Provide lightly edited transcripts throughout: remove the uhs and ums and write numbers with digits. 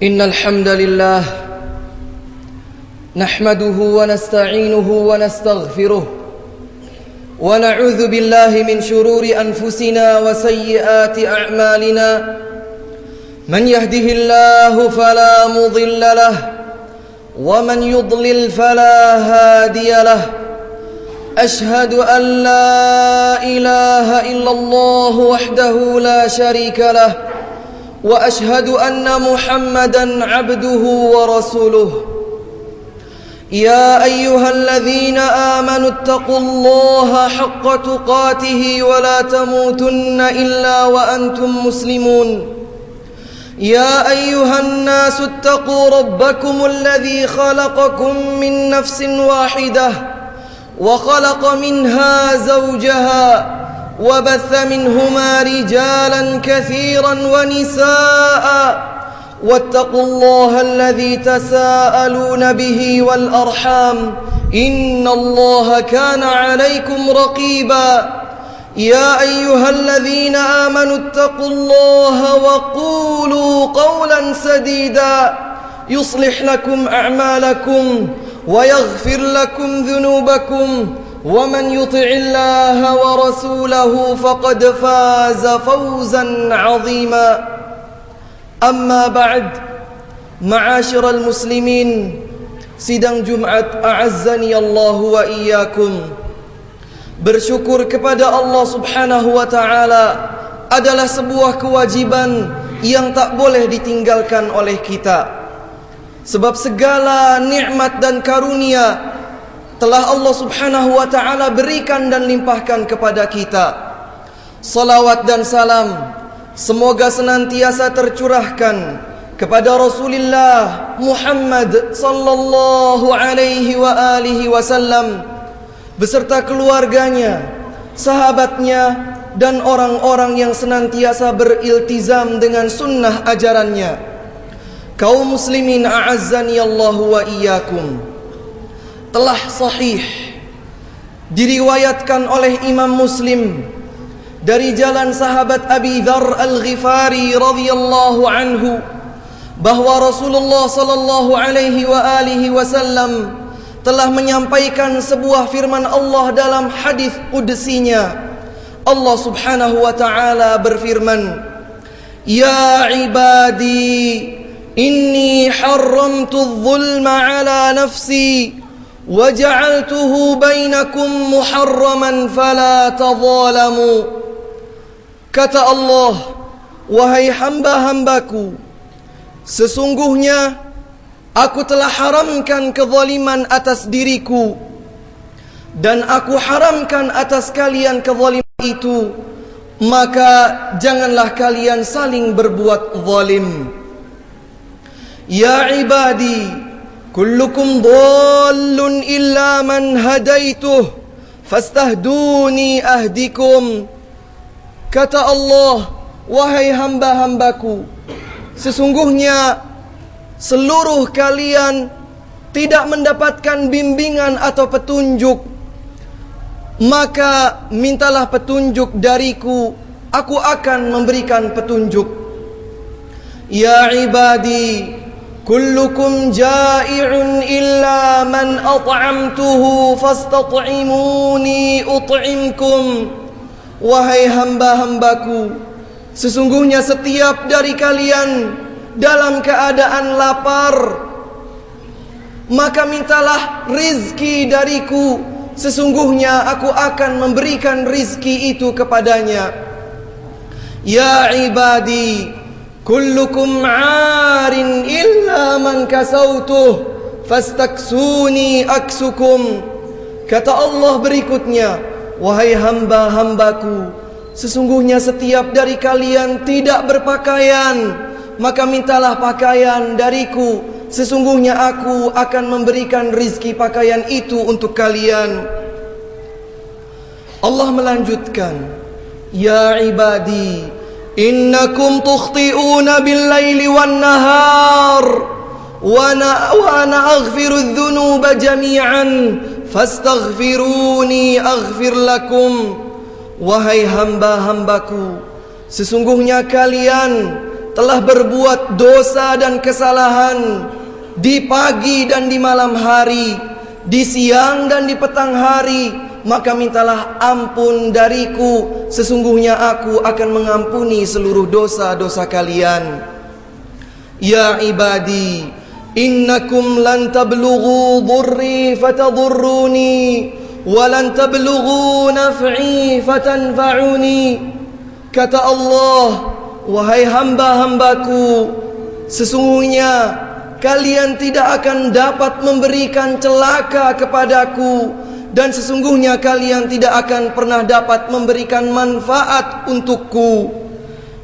إن الحمد لله نحمده ونستعينه ونستغفره ونعوذ بالله من شرور أنفسنا وسيئات أعمالنا من يهده الله فلا مضل له ومن يضلل فلا هادي له أشهد أن لا إله إلا الله وحده لا شريك له وأشهد أن محمدًا عبده ورسوله يا أيها الذين آمنوا اتقوا الله حق تقاته ولا تموتن إلا وأنتم مسلمون يا أيها الناس اتقوا ربكم الذي خلقكم من نفس واحدة وخلق منها زوجها وبث منهما رجالا كثيرا ونساء واتقوا الله الذي تساءلون به والأرحام إن الله كان عليكم رقيبا يا أيها الذين آمنوا اتقوا الله وقولوا قولا سديدا يصلح لكم أعمالكم ويغفر لكم ذنوبكم ومن يطع الله ورسوله فقد فاز فوزا عظيما أما بعد معاشر المسلمين sidang Jumat a'azzani Allah wa iyyakum. Bersyukur kepada Allah Subhanahu wa taala adalah sebuah kewajiban yang tak boleh ditinggalkan oleh kita. Sebab segala nikmat dan karunia telah Allah Subhanahu wa ta'ala berikan dan limpahkan kepada kita. Salawat dan salam semoga senantiasa tercurahkan kepada Rasulullah Muhammad sallallahu alaihi wa alihi wasallam beserta keluarganya, sahabatnya dan orang-orang yang senantiasa beriltizam dengan sunnah ajarannya. Kaum muslimin a'azzani Allah wa iyyakum. Telah sahih diriwayatkan oleh Imam Muslim dari jalan sahabat Abi Dzar Al-Ghifari radhiyallahu anhu bahwa Rasulullah sallallahu alaihi wa alihi wasallam telah menyampaikan sebuah firman Allah dalam hadis qudsinya. Allah Subhanahu wa taala berfirman, "Ya ibadi, inni haramtu adh-dhulma ala nafsi وَجَعَلْتُهُ بَيْنَكُمْ مُحَرَّمًا فَلَا تَظَالَمُوا." Kata Allah, wahai hamba-hambaku, sesungguhnya aku telah haramkan kezaliman atas diriku dan aku haramkan atas kalian kezaliman itu, maka janganlah kalian saling berbuat zalim. Ya ibadi, kullukum dhallun illa man hadaituh fastahduni ahdikum. Kata Allah, wahai hamba-hambaku, sesungguhnya seluruh kalian tidak mendapatkan bimbingan atau petunjuk, maka mintalah petunjuk dariku, aku akan memberikan petunjuk. Ya ibadi, kullukum ja'i'un illa man at'amtuhu fastat'imuni ut'imkum. Wahai hamba-hambaku, sesungguhnya setiap dari kalian dalam keadaan lapar, maka mintalah rizki dariku, sesungguhnya aku akan memberikan rizki itu kepadanya. Ya ibadi, kullukum 'arin illa man kasautuh fastaksuni aksukum. Kata Allah berikutnya, wahai hamba-hambaku, sesungguhnya setiap dari kalian tidak berpakaian, maka mintalah pakaian dariku, sesungguhnya aku akan memberikan rizki pakaian itu untuk kalian. Allah melanjutkan, ya ibadi, innakum tukhti'una bil-laili wan-nahar wa ana aghfiru dzunuba jami'an fastaghfiruni aghfir lakum. Wahai hamba-hambaku, sesungguhnya kalian telah berbuat dosa dan kesalahan di pagi dan di malam hari, di siang dan di petang hari, maka mintalah ampun dariku, sesungguhnya aku akan mengampuni seluruh dosa-dosa kalian. Ya ibadi, innakum lan tablughu dhurri fatadurruni wa lan tablughu naf'i fatanfa'uni. Kata Allah, wahai hamba-hambaku, sesungguhnya kalian tidak akan dapat memberikan celaka kepadaku, dan sesungguhnya kalian tidak akan pernah dapat memberikan manfaat untukku.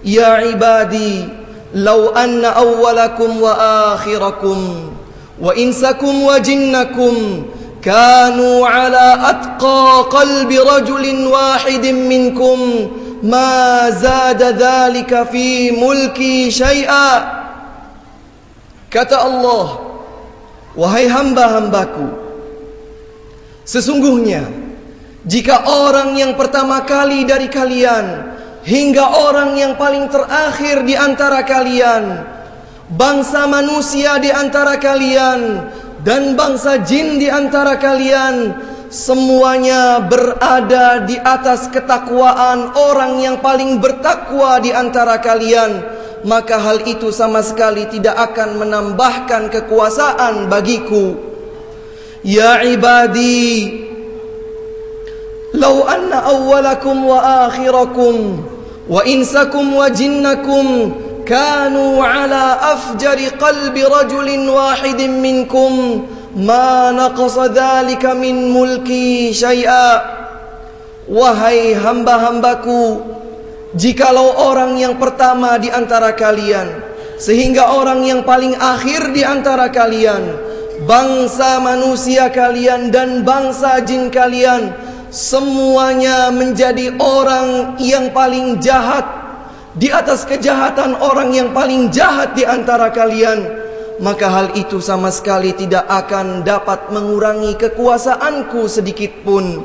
Ya ibadi, law anna awwalakum wa akhirakum wa insakum wa jinnakum kanu ala atqa qalbi rajulin wahidin minkum ma zada dhalika fi mulki syai'a. Kata Allah, wahai hamba-hambaku, sesungguhnya jika orang yang pertama kali dari kalian hingga orang yang paling terakhir di antara kalian, bangsa manusia di antara kalian dan bangsa jin di antara kalian, semuanya berada di atas ketakwaan orang yang paling bertakwa di antara kalian, maka hal itu sama sekali tidak akan menambahkan kekuasaan bagiku. Ya ibadi, law anna awwalakum wa akhirakum wa insakum wa jinnakum kanu ala afjari qalbi rajulin wahidin minkum ma naqasa dhalika min mulki syai'a. Wahai hamba-hambaku, jikalau orang yang pertama di antara kalian sehingga orang yang paling akhir di antara kalian, bangsa manusia kalian dan bangsa jin kalian, semuanya menjadi orang yang paling jahat, di atas kejahatan orang yang paling jahat di antara kalian, maka hal itu sama sekali tidak akan dapat mengurangi kekuasaanku sedikit pun.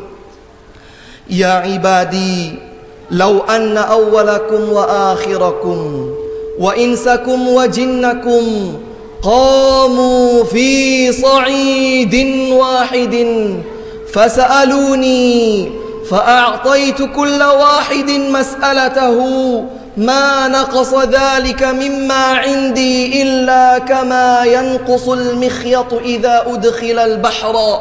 Ya ibadi, law anna awwalakum wa akhirakum wa insakum wa jinnakum qamu fi sa'idin wahidin fasa'aluni fa'a'taitu kulla wahidin mas'alatahu ma naqasa dhalika mimma 'indi illa kama yanqusul mikhyatu idza udkhila al-bahra.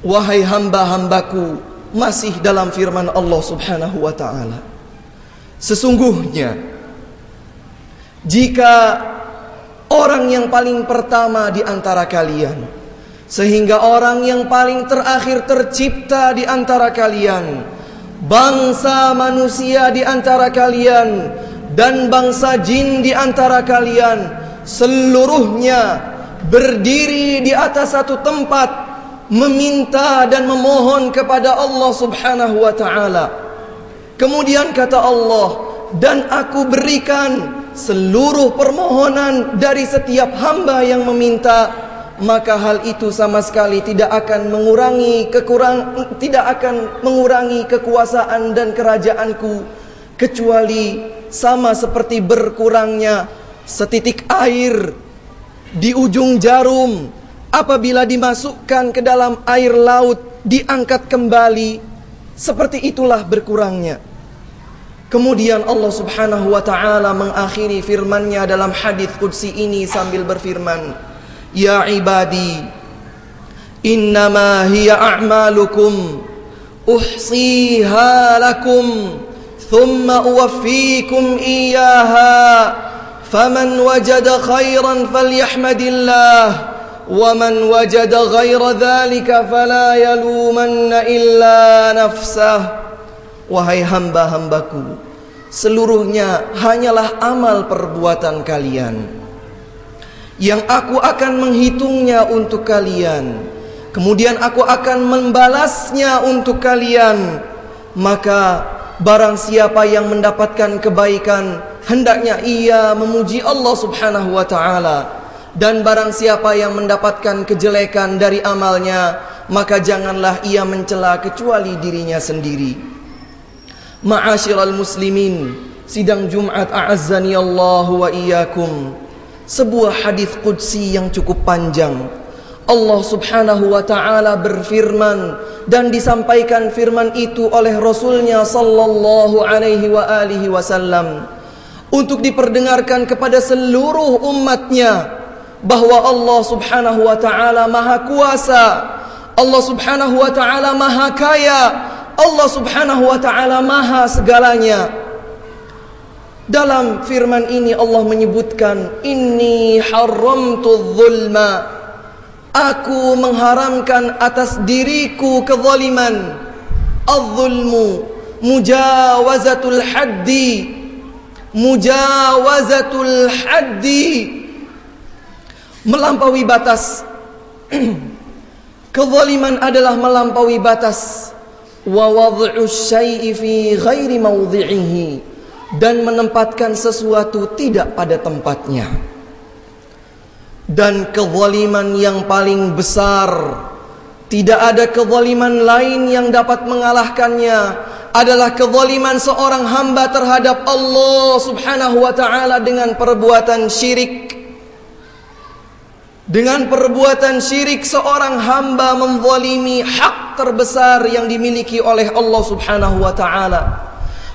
Wahai hamba-hambaku, masih dalam firman Allah Subhanahu wa ta'ala, sesungguhnya jika orang yang paling pertama di antara kalian sehingga orang yang paling terakhir tercipta di antara kalian, bangsa manusia di antara kalian dan bangsa jin di antara kalian, seluruhnya berdiri di atas satu tempat meminta dan memohon kepada Allah Subhanahu wa ta'ala. Kemudian kata Allah, dan aku berikan seluruh permohonan dari setiap hamba yang meminta, maka hal itu sama sekali tidak akan mengurangi kekuasaan dan kerajaanku, kecuali sama seperti berkurangnya setitik air di ujung jarum apabila dimasukkan ke dalam air laut, diangkat kembali, seperti itulah berkurangnya. Kemudian Allah Subhanahu wa ta'ala mengakhiri firman-Nya dalam hadis qudsi ini sambil berfirman, Ya ibadi, innama hiya a'malukum uhsiha lakum thumma uwaffikum iyyaha faman wajada khairan falyahmadillah wa man wajada ghaira dhalika fala yalumanna illa nafsah. Wahai hamba-hambaku, seluruhnya hanyalah amal perbuatan kalian yang aku akan menghitungnya untuk kalian, kemudian aku akan membalasnya untuk kalian. Maka barang siapa yang mendapatkan kebaikan, hendaknya ia memuji Allah Subhanahu wa ta'ala, dan barang siapa yang mendapatkan kejelekan dari amalnya, maka janganlah ia mencela kecuali dirinya sendiri. Ma'asyiral muslimin sidang Jumat a'azzani Allah wa iyyakum, sebuah hadis qudsi yang cukup panjang. Allah Subhanahu wa ta'ala berfirman, dan disampaikan firman itu oleh Rasulnya sallallahu alaihi wa alihi wasallam untuk diperdengarkan kepada seluruh umatnya, bahwa Allah Subhanahu wa ta'ala maha kuasa, Allah Subhanahu wa ta'ala maha kaya, Allah Subhanahu wa ta'ala maha segalanya. Dalam firman ini Allah menyebutkan, inni haramtu dzulma, aku mengharamkan atas diriku kezaliman. Az-zulmu mujawazatul haddi, mujawazatul haddi, melampaui batas. Kezaliman adalah melampaui batas. Wa wad'u syai'i fi ghairi mawdhi'ihi, dan menempatkan sesuatu tidak pada tempatnya. Dan kezaliman yang paling besar, tidak ada kezaliman lain yang dapat mengalahkannya, adalah kezaliman seorang hamba terhadap Allah Subhanahu wa ta'ala dengan perbuatan syirik. Dengan perbuatan syirik seorang hamba menzalimi hak terbesar yang dimiliki oleh Allah Subhanahu wa ta'ala.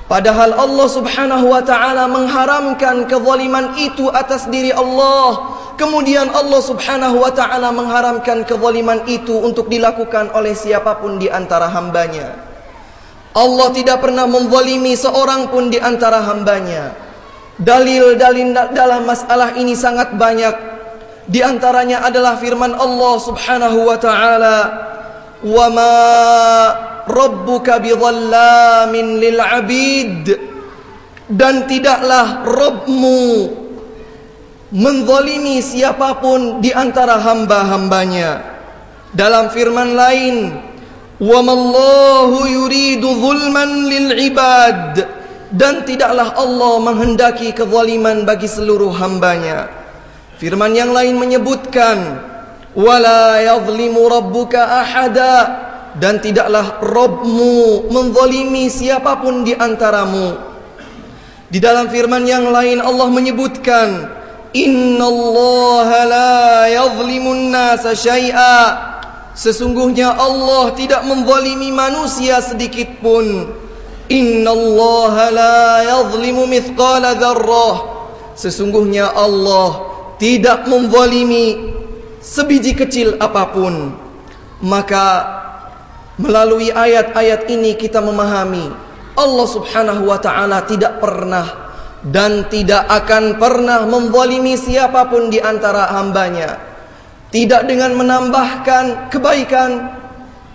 Padahal Allah Subhanahu wa ta'ala mengharamkan kezaliman itu atas diri Allah. Kemudian Allah Subhanahu wa ta'ala mengharamkan kezaliman itu untuk dilakukan oleh siapapun di antara hambanya. Allah tidak pernah menzalimi seorang pun di antara hambanya. Dalil-dalil dalam masalah ini sangat banyak. Di antaranya adalah firman Allah Subhanahu wa ta'ala, wa ma rabbuka bidhallamin lil abid, dan tidaklah Rabbmu menzalimi siapapun di antara hamba-hambanya. Dalam firman lain, wa mallahu yuridu zulman lil ibad, dan tidaklah Allah menghendaki kezaliman bagi seluruh hambanya. Firman yang lain menyebutkan, wala yadhlimu rabbuka ahada, dan tidaklah Rabbmu menzalimi siapapun di antaramu. Di dalam firman yang lain Allah menyebutkan, innallaha la yadhlimun nasa syai'a, sesungguhnya Allah tidak menzalimi manusia sedikit pun. Innallaha la yadhlimu mithqala dzarrah, sesungguhnya Allah tidak menzalimi sebiji kecil apapun. Maka melalui ayat-ayat ini kita memahami Allah Subhanahu wa ta'ala tidak pernah dan tidak akan pernah menzalimi siapapun di antara hambanya. Tidak dengan menambahkan kebaikan,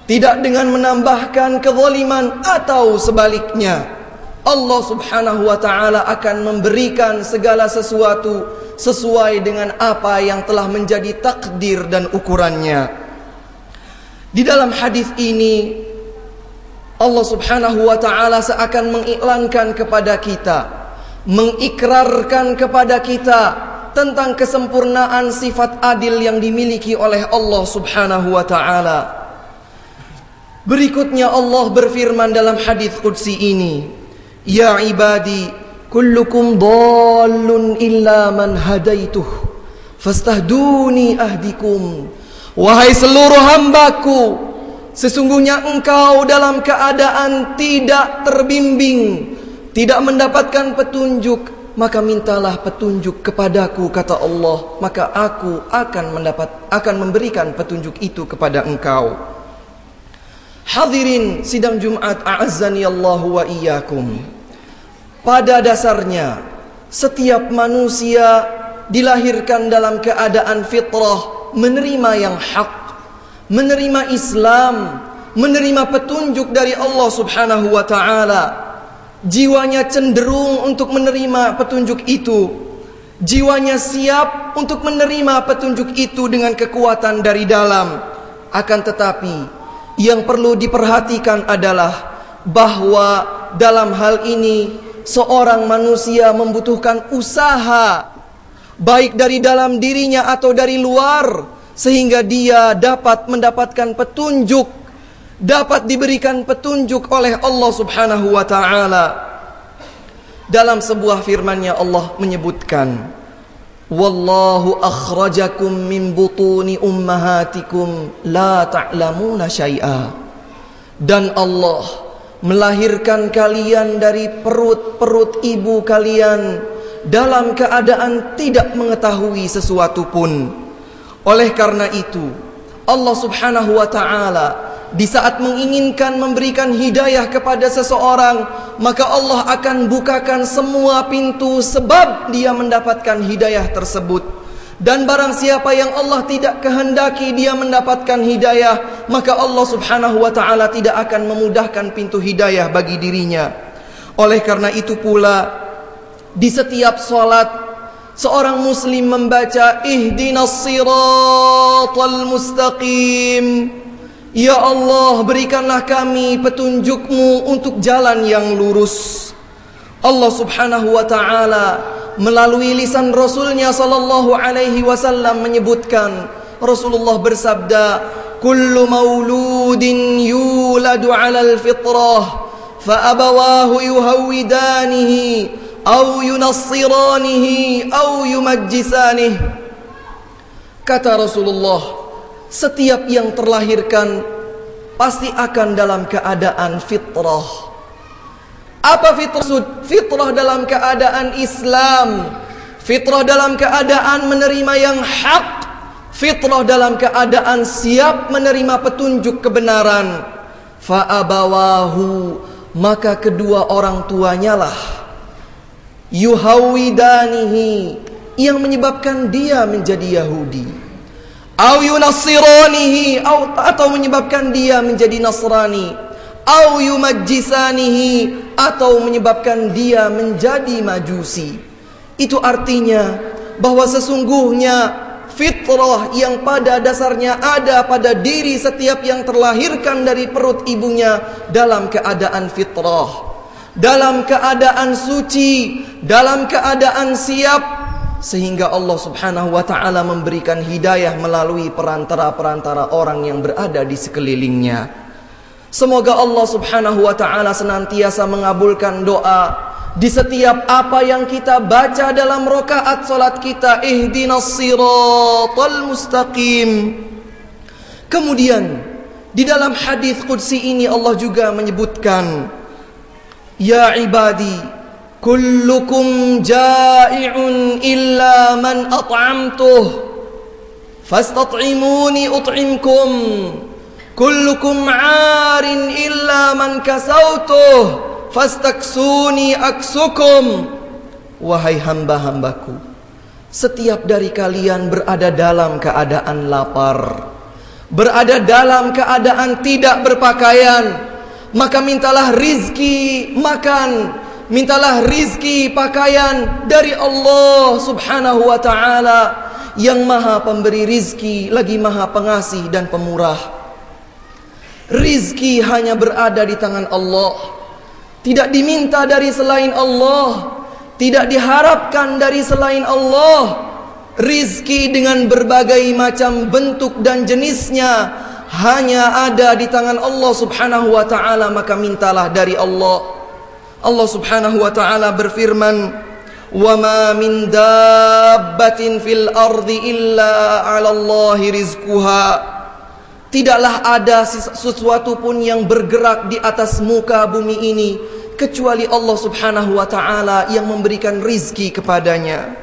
tidak dengan menambahkan kezaliman, atau sebaliknya. Allah Subhanahu wa ta'ala akan memberikan segala sesuatu sesuai dengan apa yang telah menjadi takdir dan ukurannya. Di dalam hadis ini Allah Subhanahu wa ta'ala seakan mengiklankan kepada kita, mengikrarkan kepada kita tentang kesempurnaan sifat adil yang dimiliki oleh Allah Subhanahu wa ta'ala. Berikutnya Allah berfirman dalam hadis qudsi ini, ya ibadi kullukum dhallun illa man hadaituh fastahduni ahdikum. Wahai seluruh hambaku, sesungguhnya engkau dalam keadaan tidak terbimbing, tidak mendapatkan petunjuk, maka mintalah petunjuk kepadaku, kata Allah, maka aku akan memberikan petunjuk itu kepada engkau. Hadirin sidang Jumat a'azzani Allahu wa iyyakum. Pada dasarnya setiap manusia dilahirkan dalam keadaan fitrah, menerima yang hak, menerima Islam, menerima petunjuk dari Allah Subhanahu wa ta'ala. Jiwanya cenderung untuk menerima petunjuk itu. Jiwanya siap untuk menerima petunjuk itu dengan kekuatan dari dalam. Akan tetapi yang perlu diperhatikan adalah bahwa dalam hal ini seorang manusia membutuhkan usaha, baik dari dalam dirinya atau dari luar, sehingga dia dapat mendapatkan petunjuk, dapat diberikan petunjuk oleh Allah Subhanahu wa ta'ala. Dalam sebuah firman-Nya Allah menyebutkan, wallahu akhrajakum min butuni ummahatikum la ta'lamuna syai'a. Dan Allah melahirkan kalian dari perut-perut ibu kalian dalam keadaan tidak mengetahui sesuatu pun. Oleh karena itu, Allah Subhanahu wa ta'ala di saat menginginkan memberikan hidayah kepada seseorang, maka Allah akan bukakan semua pintu sebab dia mendapatkan hidayah tersebut. Dan barang siapa yang Allah tidak kehendaki dia mendapatkan hidayah, maka Allah Subhanahu wa ta'ala tidak akan memudahkan pintu hidayah bagi dirinya. Oleh karena itu pula, di setiap salat seorang muslim membaca ihdinas siratal mustaqim. Ya Allah, berikanlah kami petunjuk-Mu untuk jalan yang lurus. Allah Subhanahu wa ta'ala melalui lisan Rasul-Nya sallallahu alaihi wasallam menyebutkan, Rasulullah bersabda, kullu mauludin yuladu 'alal fitrah fa abawahu yuhawidanihi aw yunassiranihi aw yumajjisanihi. Kata Rasulullah, setiap yang terlahirkan pasti akan dalam keadaan fitrah. Apa fitrah? Fitrah dalam keadaan Islam, fitrah dalam keadaan menerima yang hak, fitrah dalam keadaan siap menerima petunjuk kebenaran. Fa abawahu, maka kedua orang tuanya lah yuhawidanihi, yang menyebabkan dia menjadi Yahudi, au yunassiranihi, atau menyebabkan dia menjadi Nasrani, au yumajjisanihi, atau menyebabkan dia menjadi Majusi. Itu artinya bahwa sesungguhnya fitrah yang pada dasarnya ada pada diri setiap yang terlahirkan dari perut ibunya dalam keadaan fitrah, dalam keadaan suci, dalam keadaan siap, sehingga Allah Subhanahu wa ta'ala memberikan hidayah melalui perantara-perantara orang yang berada di sekelilingnya. Semoga Allah Subhanahu wa ta'ala senantiasa mengabulkan doa di setiap apa yang kita baca dalam rakaat salat kita, ihdinas siratal mustaqim. Kemudian di dalam hadis qudsi ini Allah juga menyebutkan, ya ibadi, kullukum ja'i'un illa man at'amtuh fastat'imuni ut'imkum, kullukum 'arin illa man kasautuh fastaksuni aksukum. Wahai hamba-hambaku, setiap dari kalian berada dalam keadaan lapar, berada dalam keadaan tidak berpakaian, maka mintalah rizki makan, mintalah rizki pakaian dari Allah Subhanahu wa ta'ala, yang maha pemberi rizki lagi maha pengasih dan pemurah. Rizki hanya berada di tangan Allah, tidak diminta dari selain Allah, tidak diharapkan dari selain Allah. Rizki dengan berbagai macam bentuk dan jenisnya hanya ada di tangan Allah Subhanahu wa ta'ala, maka mintalah dari Allah. Allah Subhanahu wa ta'ala berfirman, wa ma min dabbatin fil ardi illa 'ala Allahi rizquha. Tidaklah ada sesuatu pun yang bergerak di atas muka bumi ini kecuali Allah Subhanahu wa ta'ala yang memberikan rizki kepadanya.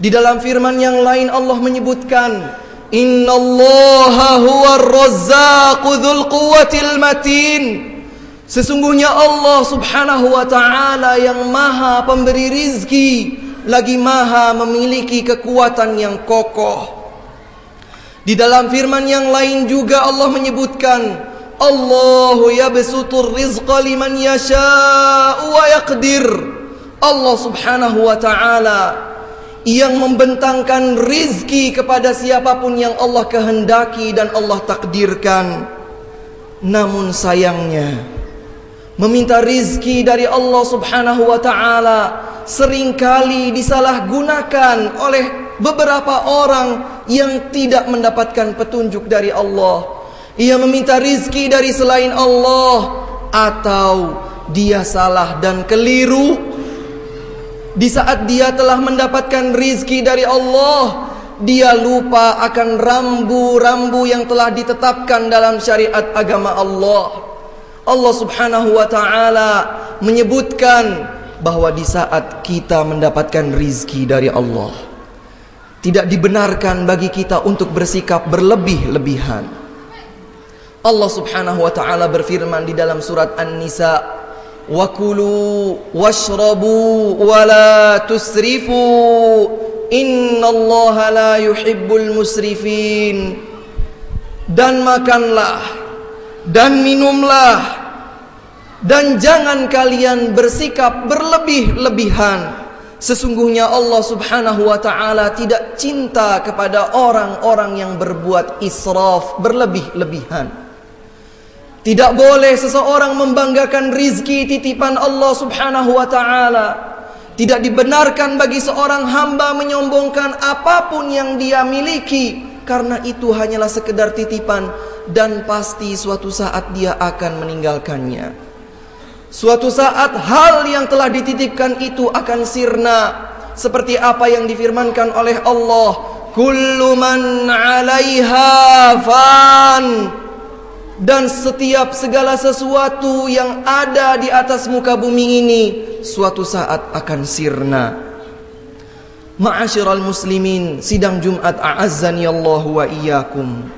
Di dalam firman yang lain Allah menyebutkan, innallaha huwar razzaqu dzul quwwatil matin. Sesungguhnya Allah Subhanahu wa ta'ala yang maha pemberi rizki lagi maha memiliki kekuatan yang kokoh. Di dalam firman yang lain juga Allah menyebutkan, Allahu yabsutur rizqa liman yasha'u wa yaqdir. Allah Subhanahu wa ta'ala yang membentangkan rizki kepada siapapun yang Allah kehendaki dan Allah takdirkan. Namun sayangnya, meminta rizki dari Allah Subhanahu wa ta'ala seringkali disalahgunakan oleh beberapa orang yang tidak mendapatkan petunjuk dari Allah. Ia meminta rizki dari selain Allah, atau dia salah dan keliru Di saat dia telah mendapatkan rizki dari Allah, dia lupa akan rambu-rambu yang telah ditetapkan dalam syariat agama Allah. Allah subhanahu wa ta'ala menyebutkan bahwa di saat kita mendapatkan rizki dari Allah, tidak dibenarkan bagi kita untuk bersikap berlebih-lebihan. Allah subhanahu wa ta'ala berfirman di dalam surat An-Nisa, وَكُلُوا وَاشْرَبُوا وَلَا تُسْرِفُوا إِنَّاللَّهَ لَا يُحِبُّ الْمُسْرِفِينَ. Dan makanlah dan minumlah, dan jangan kalian bersikap berlebih-lebihan. Sesungguhnya Allah subhanahu wa ta'ala tidak cinta kepada orang-orang yang berbuat israf, berlebih-lebihan. Tidak boleh seseorang membanggakan rizki titipan Allah subhanahu wa ta'ala. Tidak dibenarkan bagi seorang hamba menyombongkan apapun yang dia miliki, karena itu hanyalah sekedar titipan, dan pasti suatu saat dia akan meninggalkannya. Suatu saat hal yang telah dititipkan itu akan sirna, seperti apa yang difirmankan oleh Allah, kullu man 'alaiha fan. Dan setiap segala sesuatu yang ada di atas muka bumi ini suatu saat akan sirna. Ma'asyiral muslimin, sidang Jumat a'azzani Allah wa iyyakum.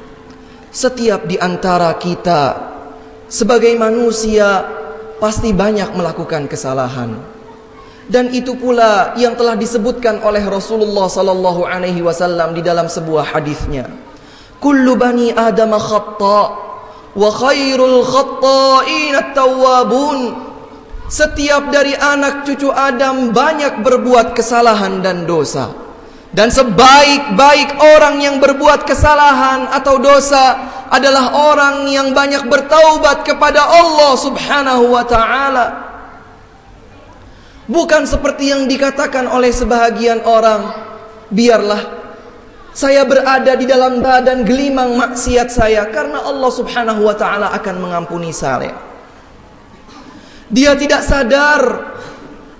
Setiap di antara kita sebagai manusia pasti banyak melakukan kesalahan. Dan itu pula yang telah disebutkan oleh Rasulullah sallallahu alaihi wasallam di dalam sebuah hadisnya. Kullu bani Adam khata' wa khairul khatta'in at-tawwabun. Setiap dari anak cucu Adam banyak berbuat kesalahan dan dosa, dan sebaik-baik orang yang berbuat kesalahan atau dosa adalah orang yang banyak bertaubat kepada Allah subhanahu wa ta'ala. Bukan seperti yang dikatakan oleh sebahagian orang, biarlah saya berada di dalam badan gelimang maksiat saya, karena Allah subhanahu wa ta'ala akan mengampuni saya. Dia tidak sadar,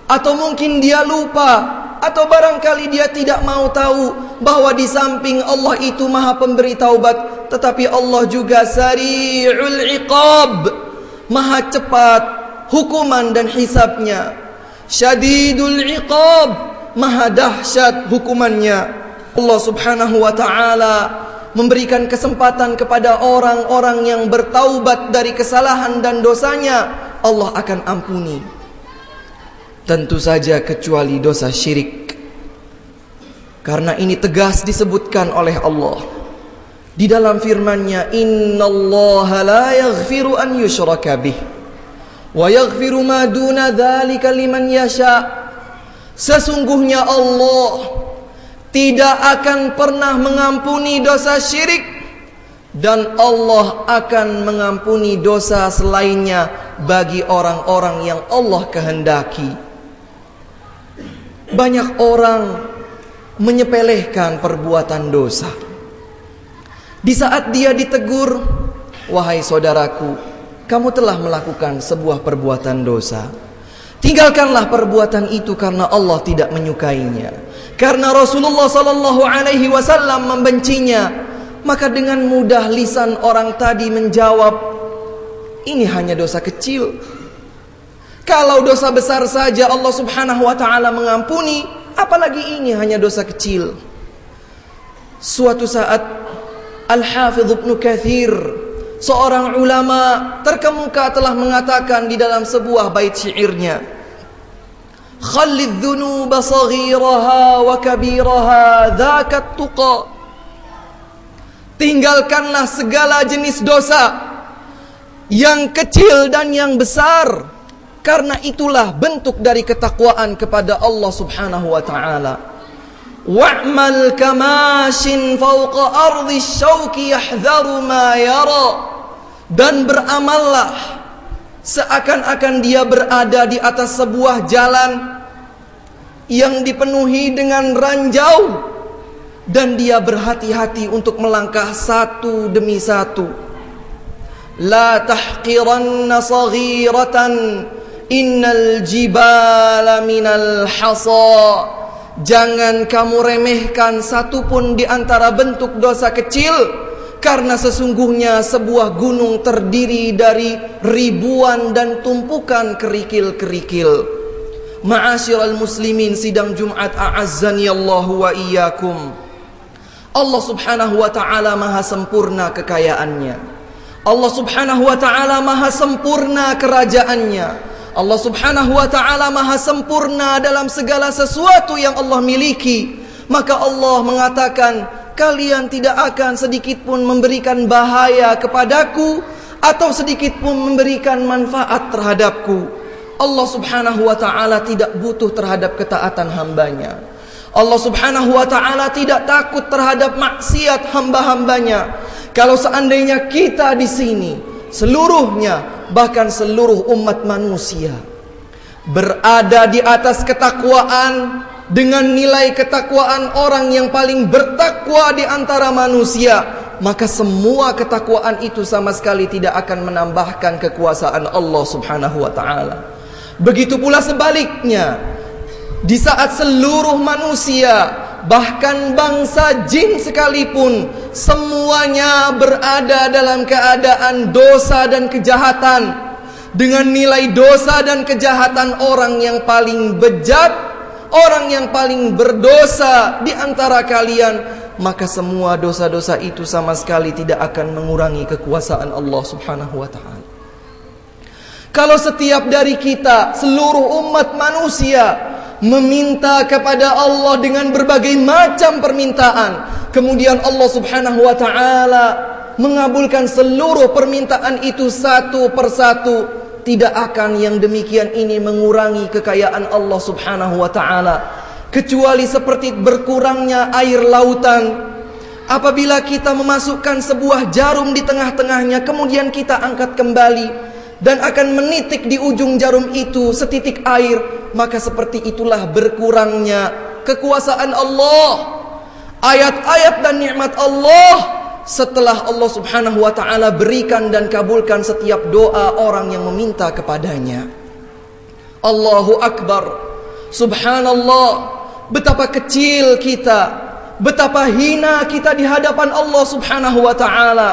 atau mungkin dia lupa, atau barangkali dia tidak mau tahu bahwa di samping Allah itu maha pemberi taubat, tetapi Allah juga sari'ul iqab, maha cepat hukuman dan hisabnya. Syadidul iqab, maha dahsyat hukumannya. Allah subhanahu wa ta'ala memberikan kesempatan kepada orang-orang yang bertaubat dari kesalahan dan dosanya, Allah akan ampuni. Tentu saja kecuali dosa syirik, karena ini tegas disebutkan oleh Allah di dalam firman-Nya, innallaha la yaghfiru an yushraka bih wa yaghfiru ma duna dzalika liman yasha. Sesungguhnya Allah tidak akan pernah mengampuni dosa syirik, dan Allah akan mengampuni dosa selainnya bagi orang-orang yang Allah kehendaki. Banyak orang menyepelekan perbuatan dosa. Di saat dia ditegur, wahai saudaraku, kamu telah melakukan sebuah perbuatan dosa, tinggalkanlah perbuatan itu karena Allah tidak menyukainya, karena Rasulullah sallallahu alaihi wasallam membencinya. Maka dengan mudah lisan orang tadi menjawab, ini hanya dosa kecil. Kalau dosa besar saja Allah subhanahu wa ta'ala mengampuni, apalagi ini hanya dosa kecil. Suatu saat Al-Hafidh Ibnu Katsir, seorang ulama terkemuka, telah mengatakan di dalam sebuah bait syairnya, khallidh dhunuba saghiraha wa kabiraha dzaka tuqa. Tinggalkanlah segala jenis dosa, yang kecil dan yang besar, karena itulah bentuk dari ketakwaan kepada Allah subhanahu wa ta'ala. Wa'mal kamashin fawqa ardi syauki yahdharu ma yara. Dan beramallah seakan-akan dia berada di atas sebuah jalan yang dipenuhi dengan ranjau, dan dia berhati-hati untuk melangkah satu demi satu. La tahqiranna saghiratan Innal jibala minal hasa. Jangan kamu remehkan satupun di antara bentuk dosa kecil, karena sesungguhnya sebuah gunung terdiri dari ribuan dan tumpukan kerikil-kerikil. Ma'asyiral muslimin, sidang Jumat a'azzani Allahu wa iyyakum. Allah subhanahu wa ta'ala maha sempurna kekayaannya. Allah subhanahu wa ta'ala maha sempurna kerajaannya. Allah subhanahu wa ta'ala maha sempurna dalam segala sesuatu yang Allah miliki. Maka Allah mengatakan, kalian tidak akan sedikit pun memberikan bahaya kepadaku, atau sedikit pun memberikan manfaat terhadapku. Allah subhanahu wa ta'ala tidak butuh terhadap ketaatan hambanya. Allah subhanahu wa ta'ala tidak takut terhadap maksiat hamba-hambanya. Kalau seandainya kita di sini seluruhnya, bahkan seluruh umat manusia, berada di atas ketakwaan, dengan nilai ketakwaan orang yang paling bertakwa di antara manusia, maka semua ketakwaan itu sama sekali tidak akan menambahkan kekuasaan Allah subhanahu wa ta'ala. Begitu pula sebaliknya, di saat seluruh manusia, bahkan bangsa jin sekalipun, semuanya berada dalam keadaan dosa dan kejahatan, dengan nilai dosa dan kejahatan orang yang paling bejat, orang yang paling berdosa di antara kalian, maka semua dosa-dosa itu sama sekali tidak akan mengurangi kekuasaan Allah subhanahu wa ta'ala. Kalau setiap dari kita, seluruh umat manusia, meminta kepada Allah dengan berbagai macam permintaan, kemudian Allah subhanahu wa ta'ala mengabulkan seluruh permintaan itu satu persatu, tidak akan yang demikian ini mengurangi kekayaan Allah subhanahu wa ta'ala, kecuali seperti berkurangnya air lautan. Apabila kita memasukkan sebuah jarum di tengah-tengahnya, kemudian kita angkat kembali, dan akan menitik di ujung jarum itu setitik air, maka seperti itulah berkurangnya kekuasaan Allah, ayat-ayat dan nikmat Allah, setelah Allah subhanahu wa ta'ala berikan dan kabulkan setiap doa orang yang meminta kepadanya. Allahu Akbar, subhanallah, betapa kecil kita, betapa hina kita di hadapan Allah subhanahu wa ta'ala.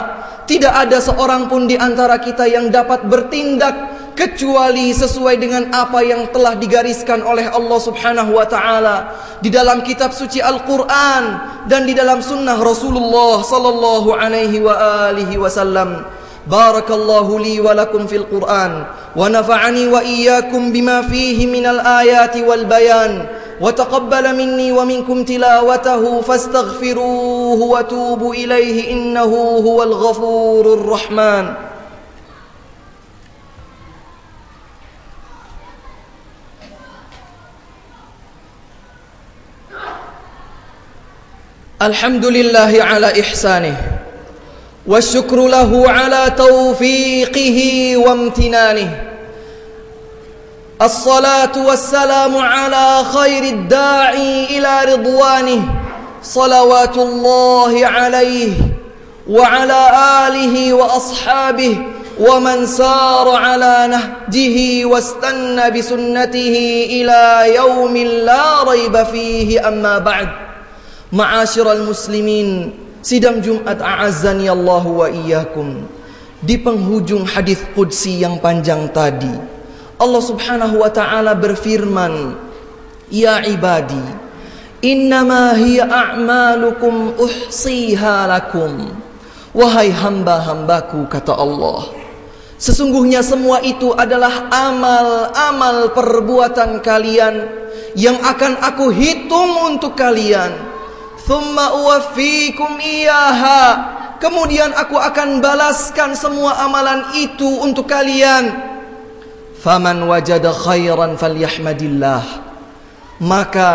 Tidak ada seorang pun di antara kita yang dapat bertindak kecuali sesuai dengan apa yang telah digariskan oleh Allah subhanahu wa ta'ala di dalam kitab suci Al-Quran dan di dalam sunnah Rasulullah sallallahu alaihi wa alihi wasallam. Barakallahu li wa lakum fil Quran wa nafa'ani wa iyyakum bima fihi minal ayati wal bayan. وتقبل مني ومنكم تلاوته فاستغفروه وتوبوا إليه إنه هو الغفور الرحمن. الحمد لله على إحسانه والشكر له على توفيقه وامتنانه. الصلاة والسلام على خير الداعي إلى رضوانه صلوات الله عليه وعلى آله وأصحابه ومن سار على نهجه واستنى بسنته إلى يوم لا ريب فيه. أما بعد, معاشر المسلمين, sidang Jumat a'azzani Allahu wa iyyakum. Di penghujung hadis qudsi yang panjang tadi, Allah subhanahu wa ta'ala berfirman, Ya ibadi, innama hiya a'malukum uhsiha lakum. Wahai hamba-hambaku, kata Allah, sesungguhnya semua itu adalah amal-amal perbuatan kalian yang akan aku hitung untuk kalian. Thumma uwaffikum iyaha. Kemudian aku akan balaskan semua amalan itu untuk kalian. Faman wajada khairan falyahmadillah. Maka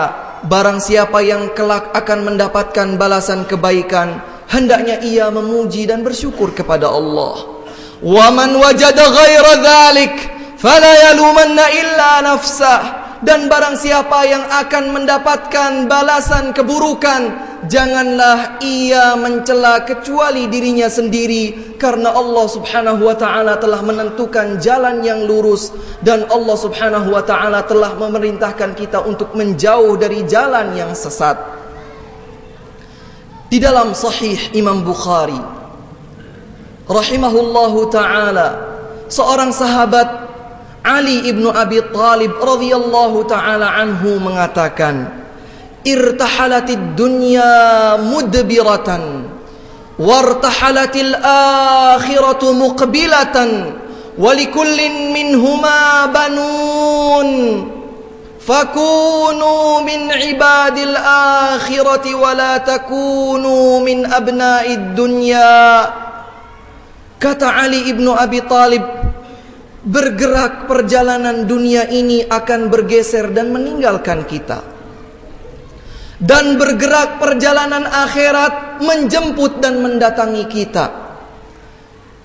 barang siapa yang kelak akan mendapatkan balasan kebaikan, hendaknya ia memuji dan bersyukur kepada Allah. Wa man wajada ghaira dzalik fala yalumanna illa nafsah. Dan barang siapa yang akan mendapatkan balasan keburukan, janganlah ia mencela kecuali dirinya sendiri, karena Allah subhanahu wa ta'ala telah menentukan jalan yang lurus, dan Allah subhanahu wa ta'ala telah memerintahkan kita untuk menjauh dari jalan yang sesat. Di dalam Sahih Imam Bukhari rahimahullahu ta'ala, seorang sahabat Ali ibnu Abi Thalib radhiyallahu ta'ala anhu mengatakan, irtahalatid dunya mudbiratan wartahalatil akhiratu muqbilatan walikullin minhuma banun fakunu min ibadil akhirati wala takunu min abnaid dunya. Kata Ali ibnu Abi Thalib, bergerak perjalanan dunia ini akan bergeser dan meninggalkan kita, dan bergerak perjalanan akhirat menjemput dan mendatangi kita.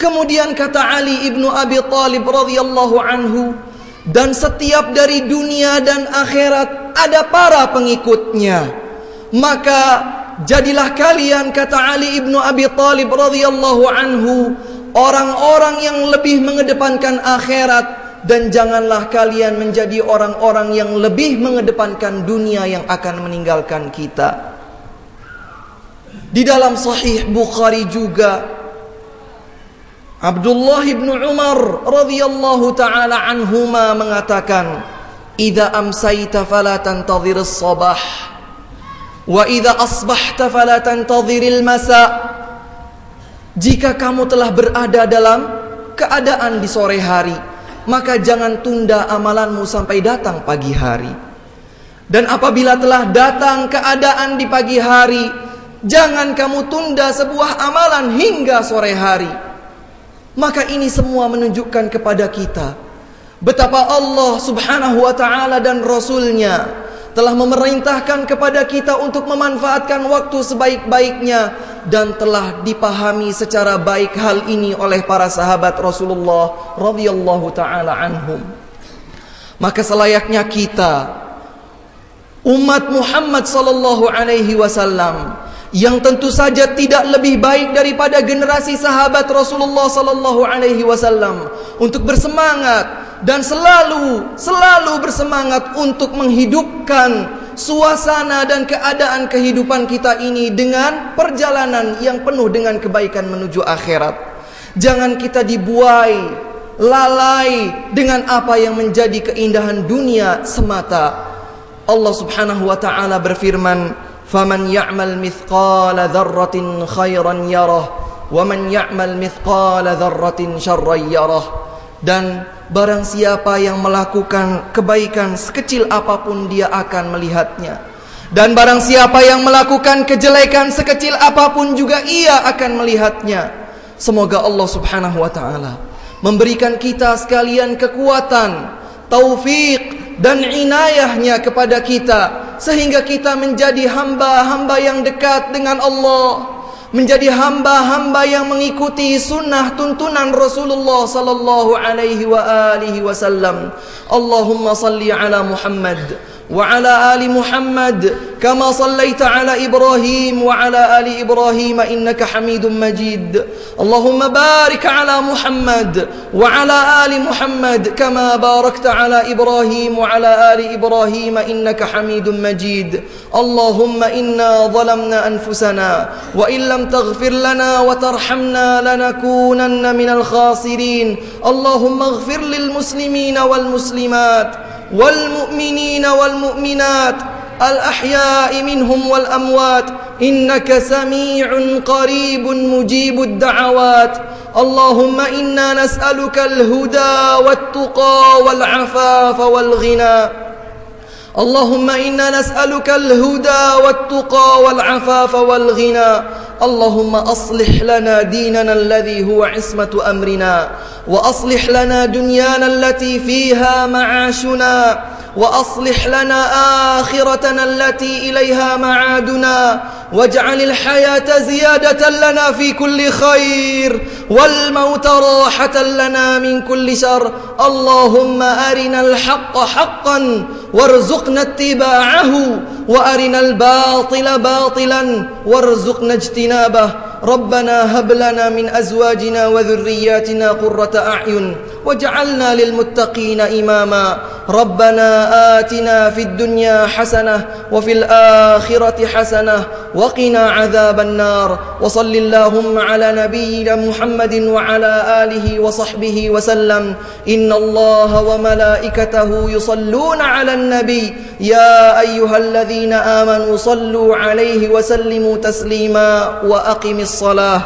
Kemudian kata Ali ibnu Abi Thalib radhiyallahu anhu, dan setiap dari dunia dan akhirat ada para pengikutnya. Maka jadilah kalian, kata Ali ibnu Abi Thalib radhiyallahu anhu, orang-orang yang lebih mengedepankan akhirat, dan janganlah kalian menjadi orang-orang yang lebih mengedepankan dunia yang akan meninggalkan kita. Di dalam Sahih Bukhari juga, Abdullah ibn Umar radhiyallahu ta'ala anhuma mengatakan, idza amsayta fala tantadhir as-sabah wa idza asbahta fala tantadhir al-masa. Jika kamu telah berada dalam keadaan di sore hari, maka jangan tunda amalanmu sampai datang pagi hari. Dan apabila telah datang keadaan di pagi hari, jangan kamu tunda sebuah amalan hingga sore hari. Maka ini semua menunjukkan kepada kita betapa Allah subhanahu wa ta'ala dan Rasulnya telah memerintahkan kepada kita untuk memanfaatkan waktu sebaik-baiknya, dan telah dipahami secara baik hal ini oleh para sahabat Rasulullah radhiyallahu ta'ala anhum. Maka selayaknya kita, umat Muhammad sallallahu alaihi wasallam, yang tentu saja tidak lebih baik daripada generasi sahabat Rasulullah sallallahu alaihi wasallam, untuk bersemangat dan selalu bersemangat untuk menghidupkan suasana dan keadaan kehidupan kita ini dengan perjalanan yang penuh dengan kebaikan menuju akhirat. Jangan kita dibuai lalai dengan apa yang menjadi keindahan dunia semata. Allah subhanahu wa ta'ala berfirman, faman ya'mal mithqala dzarratin khairan yarah wa man ya'mal mithqala dzarratin syarran yarah. Dan barang siapa yang melakukan kebaikan sekecil apapun, dia akan melihatnya. Dan barang siapa yang melakukan kejelekan sekecil apapun juga ia akan melihatnya. Semoga Allah subhanahu wa ta'ala memberikan kita sekalian kekuatan, taufik dan inayahnya kepada kita, sehingga kita menjadi hamba-hamba yang dekat dengan Allah, menjadi hamba-hamba yang mengikuti sunnah tuntunan Rasulullah sallallahu alaihi wa alihi wasallam. Allahumma salli ala Muhammad wa ala ali Muhammad kama sallaita ala Ibrahim wa ala ali Ibrahim innaka Hamidum Majid. Allahumma barik ala Muhammad wa ala ali Muhammad kama barakta ala Ibrahim wa ala ali Ibrahim innaka Hamidum Majid. Allahumma inna zalamna anfusana wa in lam taghfir lana wa tarhamna lanakunanna minal khasirin. Allahumma ighfir lil muslimina wal muslimat wal mu'minina wal mu'minat al ahya'i minhum wal amwat innaka sami'un qaribun mujibud da'awat. Allahumma inna nas'aluka al huda wat tuqa wal afafa wal ghina. اللهم إنا نسألك الهدى والتقى والعفاف والغنى. اللهم أصلح لنا ديننا الذي هو عصمة أمرنا، وأصلح لنا دنيانا التي فيها معاشنا، وأصلح لنا آخرتنا التي إليها معادنا، واجعل الحياة زيادة لنا في كل خير والموت راحة لنا من كل شر. اللهم أرنا الحق حقا وارزقنا اتباعه وأرنا الباطل باطلا وارزقنا اجتنابه. ربنا هب لنا من أزواجنا وذرياتنا قرة أعين واجعلنا للمتقين إماما. ربنا آتنا في الدنيا حسنة وفي الآخرة حسنة وقنا عذاب النار. وصل اللهم على نبينا محمد وعلى آله وصحبه وسلم. إن الله وملائكته يصلون على النبي يا أيها الذين آمنوا صلوا عليه وسلموا تسليما وأقم الصلاة.